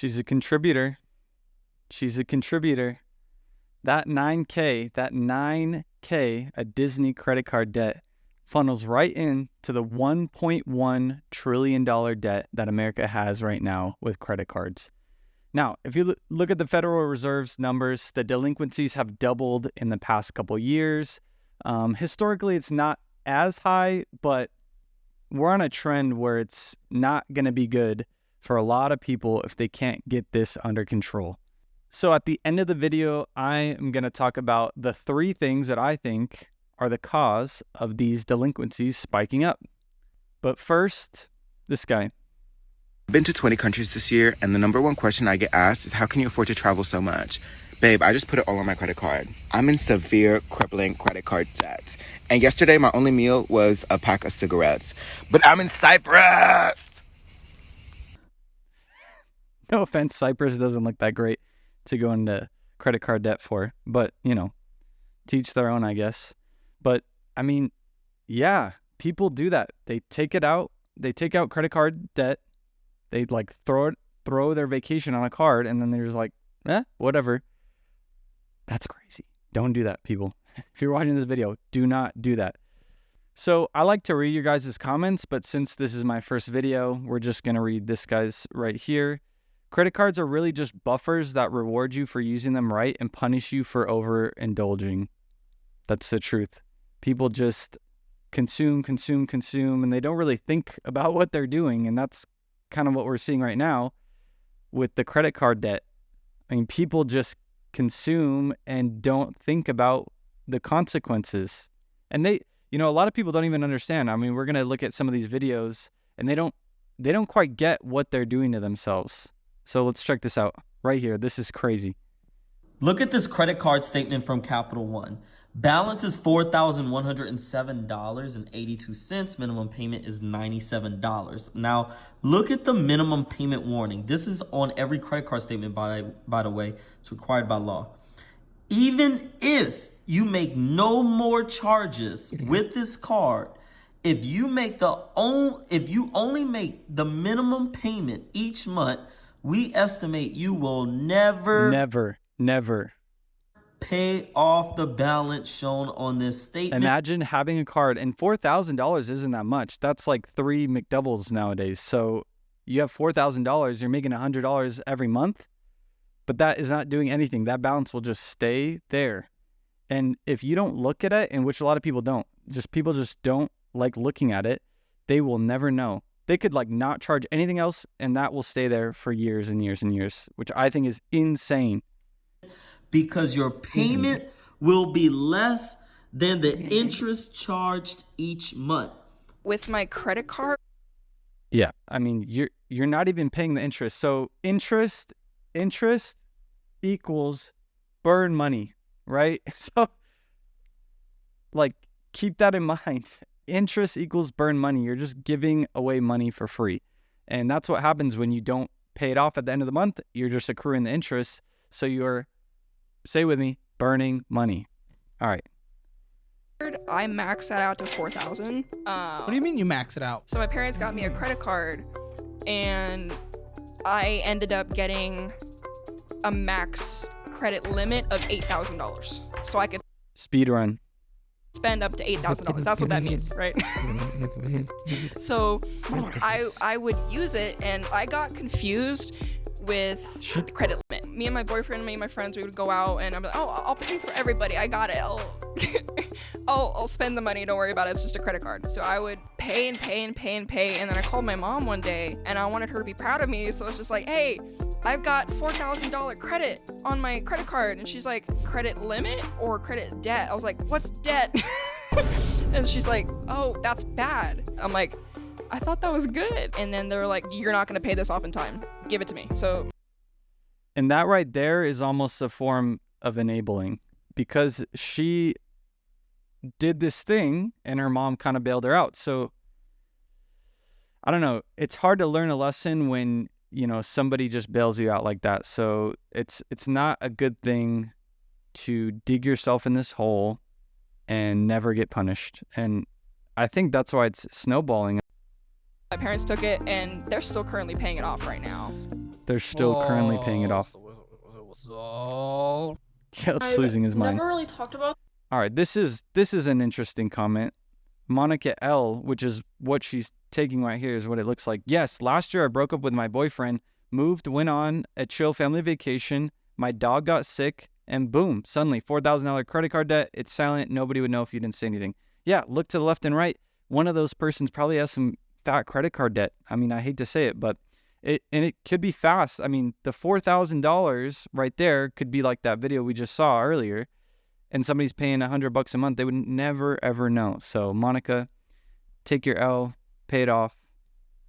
She's a contributor. She's a contributor. That 9K, a Disney credit card debt, funnels right into the $1.1 trillion debt that America has right now with credit cards. Now, if you look at the Federal Reserve's numbers, the delinquencies have doubled in the past couple years. Historically, it's not as high, but we're on a trend where it's not going to be good for a lot of people if they can't get this under control. So at the end of the video, I am going to talk about the 3 things that I think are the cause of these delinquencies spiking up. But first, this guy. I've been to 20 countries this year, and the number one question I get asked is, how can you afford to travel so much? Babe, I just put it all on my credit card. I'm in severe, crippling credit card debt. And yesterday, my only meal was a pack of cigarettes. But I'm in Cyprus! No offense, Cyprus doesn't look that great to go into credit card debt for. But, you know, to each their own, I guess. But, I mean, yeah, people do that. They take it out. They take out credit card debt. They like throw their vacation on a card, and then they're just like, whatever. That's crazy. Don't do that, people. If you're watching this video, do not do that. So I like to read your guys' comments, but since this is my first video, we're just going to read this guy's right here. Credit cards are really just buffers that reward you for using them right and punish you for overindulging. That's the truth. People just consume, and they don't really think about what they're doing, and that's kind of what we're seeing right now with the credit card debt. I mean, people just consume and don't think about the consequences. And a lot of people don't even understand. I mean, we're going to look at some of these videos, and they don't quite get what they're doing to themselves. So let's check this out right here. This is crazy. Look at this credit card statement from Capital One. Balance is $4,107.82. Minimum payment is $97. Now, look at the minimum payment warning. This is on every credit card statement, by the way. It's required by law. Even if you make no more charges with this card, if you only make the minimum payment each month, we estimate you will never pay off the balance shown on this statement. Imagine having a card, and $4,000 isn't that much. That's like 3 McDoubles nowadays. So you have $4,000, you're making $100 every month, but that is not doing anything. That balance will just stay there. And if you don't look at it, and which a lot of people don't, people just don't like looking at it, they will never know. They could like not charge anything else, and that will stay there for years and years and years, which I think is insane. Because your payment will be less than the interest charged each month. With my credit card? Yeah, I mean, you're not even paying the interest. So interest equals burn money, right? So like keep that in mind. Interest equals burn money. You're just giving away money for free. And that's what happens when you don't pay it off at the end of the month. You're just accruing the interest. So you're, say with me, burning money. All right. I maxed that out to $4,000. What do you mean you max it out? So my parents got me a credit card, and I ended up getting a max credit limit of $8,000. So I could speed run. Spend up to $8,000. That's what that means, right? So I would use it, and I got confused with credit limit. Me and my boyfriend, me and my friends, we would go out, and I'm like, oh, I'll pay for everybody. I got it. I'll spend the money. Don't worry about it. It's just a credit card. So I would pay, and then I called my mom one day, and I wanted her to be proud of me. So I was just like, hey, I've got $4,000 credit on my credit card. And she's like, credit limit or credit debt? I was like, what's debt? And she's like, oh, that's bad. I'm like, I thought that was good. And then they're like, you're not going to pay this off in time. Give it to me. So. And that right there is almost a form of enabling, because she did this thing and her mom kind of bailed her out. So I don't know. It's hard to learn a lesson when, somebody just bails you out like that. So it's not a good thing to dig yourself in this hole and never get punished. And I think that's why it's snowballing. My parents took it, and they're still currently paying it off right now. they're still currently paying it off. Caleb's losing his mind. Never really talked about. All right, this is an interesting comment. Monica L, which is what she's taking right here, is what it looks like. Yes, last year I broke up with my boyfriend, moved, went on a chill family vacation. My dog got sick, and boom, suddenly $4,000 credit card debt. It's silent. Nobody would know if you didn't say anything. Yeah, look to the left and right. One of those persons probably has some fat credit card debt. I mean, I hate to say it, but it could be fast. I mean, the $4,000 right there could be like that video we just saw earlier, and somebody's paying $100 a month. They would never, ever know. So, Monica, take your L, pay it off.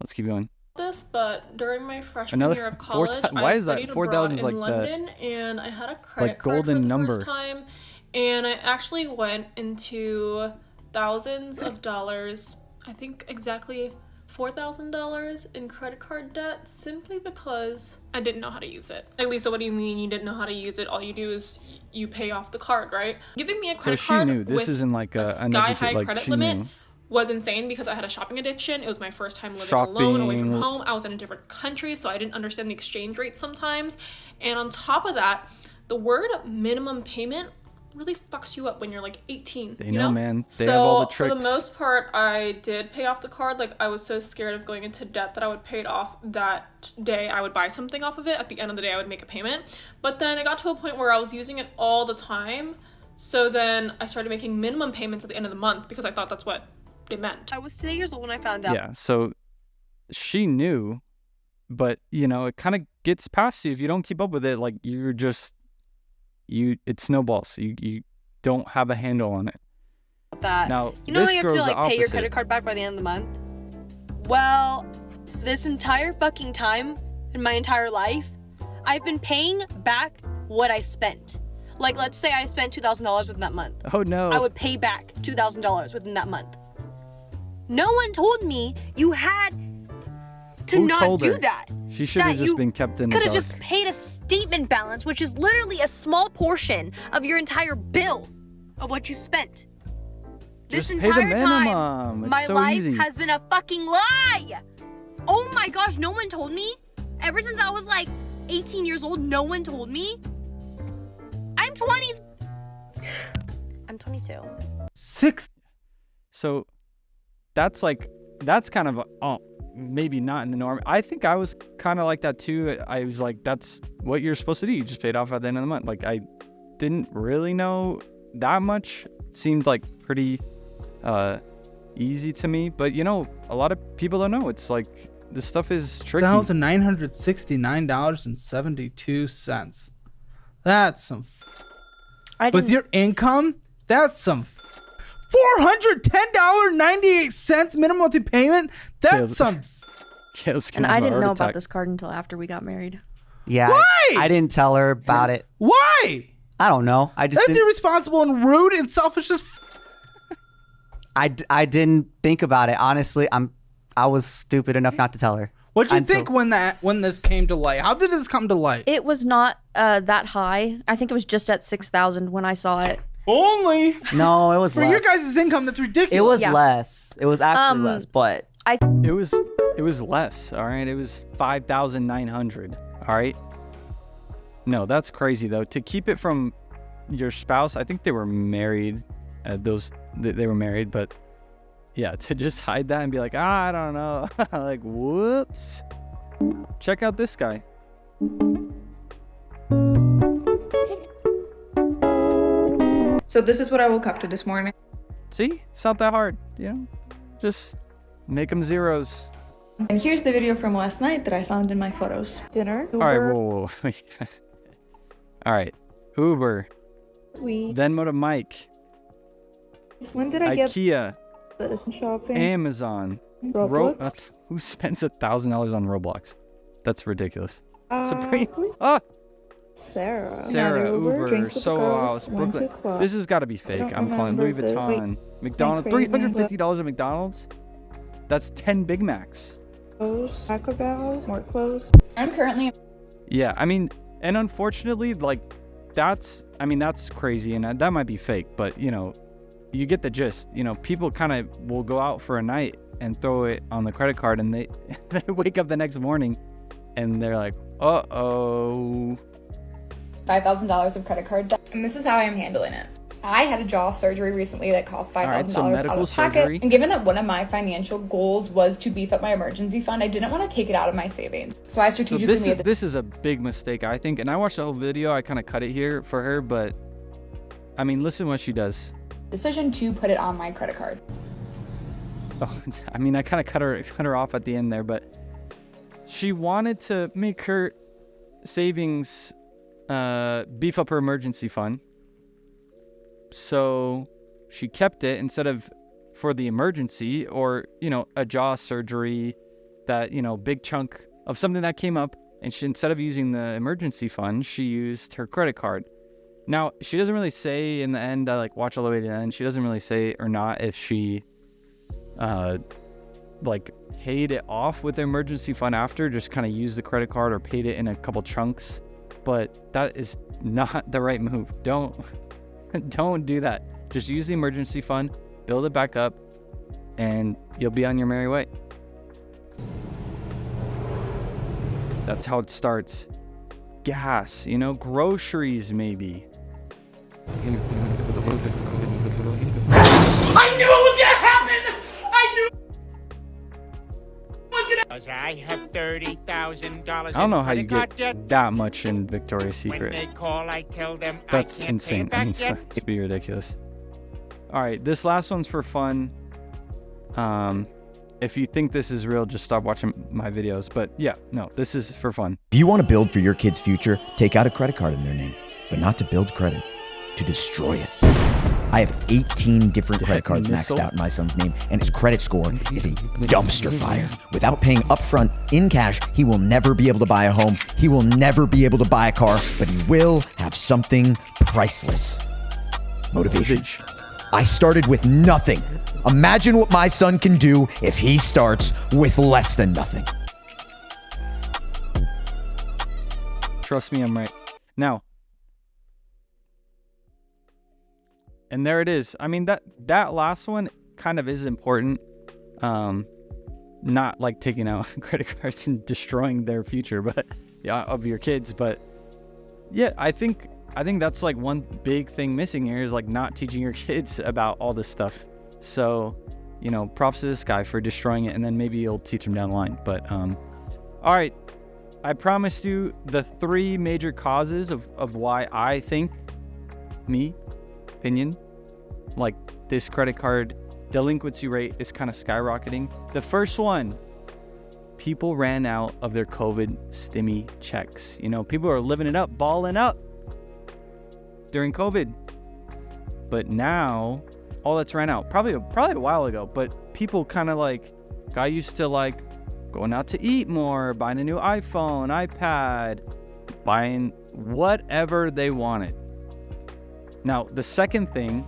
Let's keep going. This, but during my freshman year of college, why I is that? studied 4,000 abroad is like in London, and I had a credit card golden for the number. first time, and I actually went into thousands of dollars, I think exactly $4,000 in credit card debt, simply because I didn't know how to use it. Like, Lisa, what do you mean you didn't know how to use it? All you do is you pay off the card, right? Giving me a credit So she card knew. This with isn't like a sky-high like credit she limit knew. was insane because I had a shopping addiction. It was my first time living alone, away from Shopping. home. I was in a different country, so I didn't understand the exchange rate sometimes. And on top of that, the word minimum payment really fucks you up when you're like 18. They you know, know, man. They so have all the for the tricks. most part, I did pay off the card. Like, I was so scared of going into debt that I would pay it off that day. I would buy something off of it. At the end of the day, I would make a payment. But then it got to a point where I was using it all the time. So then I started making minimum payments at the end of the month because I thought that's what it meant. I was 10 years old when I found out. Yeah, so she knew, but, you know, it kind of gets past you. If you don't keep up with it, like, you're just, it snowballs. You don't have a handle on it. That. Now, You know this how you have to girl's the like pay your opposite. credit card back by the end of the month? Well, this entire fucking time in my entire life, I've been paying back what I spent. Like, let's say I spent $2,000 within that month. Oh, no. I would pay back $2,000 within that month. No one told me you had to Who not told do her? that. She should have that just you been kept in the Could dark. have just paid a statement balance, which is literally a small portion of your entire bill of what you spent. This Just pay the entire time, minimum. It's my so life easy. has been a fucking lie. Oh my gosh, no one told me. Ever since I was like 18 years old, no one told me. I'm 20. I'm 22. So that's kind of maybe not in the norm. I think I was kind of like that too. I was like, that's what you're supposed to do. You just pay it off at the end of the month. Like, I didn't really know that much. It seemed like pretty easy to me, but you know, a lot of people don't know. It's like, this stuff is tricky. $1,969.72. That's some. I With didn't. your income, that's some. $410.98 minimum monthly payment. That's Caleb. some. Caleb's And gonna I have a didn't heart know attack. about this card until after we got married. Yeah. Why? I didn't tell her about it. Why? I don't know. I just That's didn't, irresponsible and rude and selfish as. I didn't think about it. Honestly, I was stupid enough not to tell her. What'd you Until- think when this came to light? How did this come to light? It was not that high. I think it was just at 6,000 when I saw it. Only No, it was for less. your guys' income. That's ridiculous. It was Yeah. less. It was actually less, but It was less. All right, it was 5,900. All right. No, that's crazy though. To keep it from your spouse, I think they were married. They were married, but yeah, to just hide that and be like, I don't know, like, whoops. Check out this guy. So this is what I woke up to this morning. See, it's not that hard. You know, just make them zeros. And here's the video from last night that I found in my photos. Dinner. All right, whoa. All right, Uber, Venmo to Mike, When did I IKEA, get this? Shopping. Amazon. Roblox. Who spends $1,000 on Roblox? That's ridiculous. Supreme. Who's Ah, Sarah? Sarah, Uber, drinks with the Soho girls, House, went to Brooklyn. club. This has got to be fake. don't I'm calling Louis remember this. Wait, Vuitton, McDonald's. crazy, but- $350 at McDonald's. That's 10 Big Macs. Clothes, Taco Bell, more clothes. I'm currently Yeah, I mean, and unfortunately, like, that's crazy, and that might be fake, but you know, you get the gist. You know, people kind of will go out for a night and throw it on the credit card, and they they wake up the next morning and they're like, Uh-oh. $5,000 of credit card debt. And this is how I am handling it. I had a jaw surgery recently that cost $5,000 out of pocket. And given that one of my financial goals was to beef up my emergency fund, I didn't want to take it out of my savings. So I strategically made this is a big mistake, I think. And I watched the whole video. I kind of cut it here for her, but I mean, listen what she does. Decision to put it on my credit card. Oh, I mean, I kind of cut her off at the end there, but she wanted to make her savings beef up her emergency fund. So she kept it instead of for the emergency or, you know, a jaw surgery, that, you know, big chunk of something that came up. And she, instead of using the emergency fund, she used her credit card. Now, she doesn't really say in the end, I like watch all the way to the end. She doesn't really say or not if she like paid it off with the emergency fund after, just kind of used the credit card or paid it in a couple chunks. But that is not the right move. Don't do that. Just use the emergency fund, build it back up, and you'll be on your merry way. That's how it starts. Gas, you know, groceries maybe. I knew it was gonna happen! I knew it was gonna. I have $30,000. I don't know how you get that much in Victoria's Secret. When they call, I tell them that's I can't insane. pay it back yet. That'd be ridiculous. All right, this last one's for fun. If you think this is real, just stop watching my videos. But yeah, no, this is for fun. If you want to build for your kid's future, take out a credit card in their name, but not to build credit, to destroy it. I have 18 different credit cards maxed out in my son's name, and his credit score is a dumpster fire. Without paying upfront in cash, he will never be able to buy a home. He will never be able to buy a car, but he will have something priceless. Motivation. I started with nothing. Imagine what my son can do if he starts with less than nothing. Trust me, I'm right. Now, and there it is. I mean, that last one kind of is important. Not like taking out credit cards and destroying their future, but yeah, of your kids. But yeah, I think that's like one big thing missing here is like not teaching your kids about all this stuff. So, you know, props to this guy for destroying it, and then maybe you'll teach him down the line. But all right, I promised you the 3 major causes of why I think, opinion, like this credit card delinquency rate is kind of skyrocketing. The first one, people ran out of their COVID stimmy checks. You know, people are living it up, balling up during COVID. But now all that's ran out, probably a while ago, but people kind of like got used to like going out to eat more, buying a new iPhone, iPad, buying whatever they wanted. Now, the second thing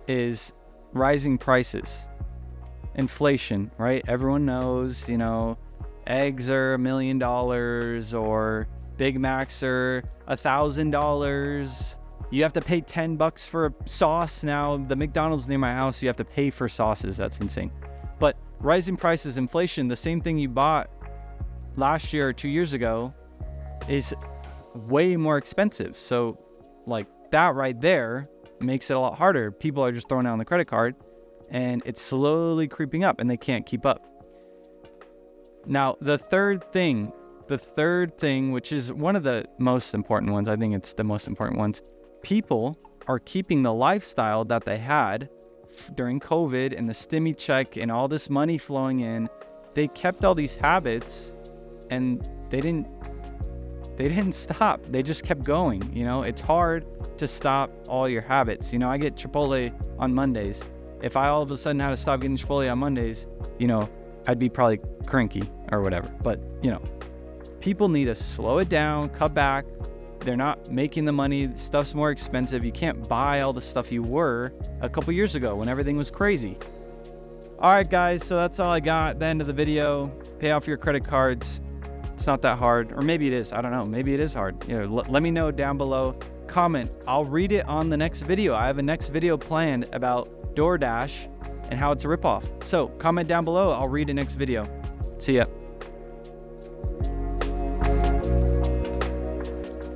is rising prices. Inflation, right? Everyone knows, you know, eggs are $1 million or Big Macs are $1,000. You have to pay $10 for a sauce now. The McDonald's near my house, you have to pay for sauces. That's insane. But rising prices, inflation, the same thing you bought last year or 2 years ago is way more expensive. So like that right there makes it a lot harder. People are just throwing it on the credit card and it's slowly creeping up and they can't keep up. Now, the third thing, which is one of the most important ones, I think it's the most important ones, people are keeping the lifestyle that they had during COVID and the stimmy check and all this money flowing in. They kept all these habits and they didn't stop. They just kept going. You know, it's hard to stop all your habits. You know, I get Chipotle on Mondays. If I all of a sudden had to stop getting Chipotle on Mondays, you know, I'd be probably cranky or whatever. But, you know, people need to slow it down, cut back. They're not making the money. Stuff's more expensive. You can't buy all the stuff you were a couple years ago when everything was crazy. All right, guys. So that's all I got at the end of the video. Pay off your credit cards. It's not that hard. Or maybe it is. I don't know. Maybe it is hard. You know, let me know down below. Comment. I'll read it on the next video. I have a next video planned about DoorDash and how it's a ripoff. So comment down below. I'll read the next video. See ya.